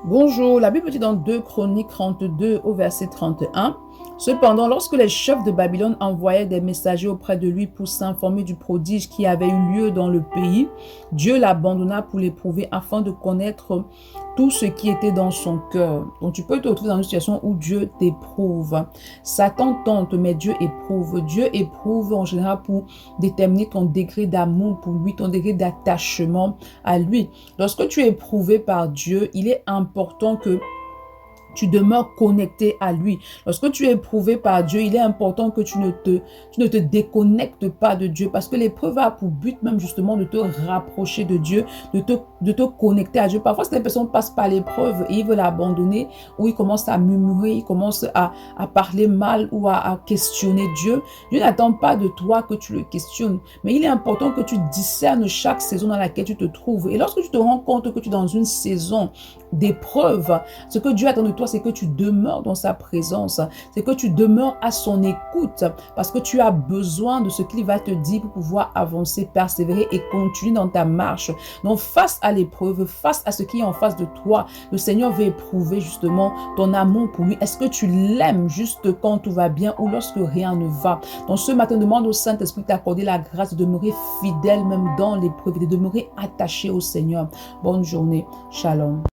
Bonjour, la Bible dit dans 2 Chroniques 32 au verset 31. Cependant, lorsque les chefs de Babylone envoyaient des messagers auprès de lui pour s'informer du prodige qui avait eu lieu dans le pays, Dieu l'abandonna pour l'éprouver afin de connaître tout ce qui était dans son cœur. Donc tu peux te retrouver dans une situation où Dieu t'éprouve. Satan tente, mais Dieu éprouve. Dieu éprouve en général pour déterminer ton degré d'amour pour lui, ton degré d'attachement à lui. Lorsque tu es éprouvé par Dieu, il est important que tu demeures connecté à lui. Lorsque tu es éprouvé par Dieu, il est important que tu ne te déconnectes pas de Dieu parce que l'épreuve a pour but même justement de te rapprocher de Dieu, de te connecter à Dieu. Parfois, certaines personnes passent par l'épreuve et ils veulent abandonner ou ils commencent à murmurer, ils commencent à parler mal ou à questionner Dieu. Dieu n'attend pas de toi que tu le questionnes, mais il est important que tu discernes chaque saison dans laquelle tu te trouves. Et lorsque tu te rends compte que tu es dans une saison d'épreuve, ce que Dieu attend de toi, c'est que tu demeures dans sa présence, c'est que tu demeures à son écoute, parce que tu as besoin de ce qu'il va te dire pour pouvoir avancer, persévérer et continuer dans ta marche. Donc face à l'épreuve, face à ce qui est en face de toi, le Seigneur veut éprouver justement ton amour pour lui. Est-ce que tu l'aimes juste quand tout va bien ou lorsque rien ne va? Donc ce matin, demande au Saint-Esprit d'accorder la grâce de demeurer fidèle même dans l'épreuve, de demeurer attaché au Seigneur. Bonne journée. Shalom.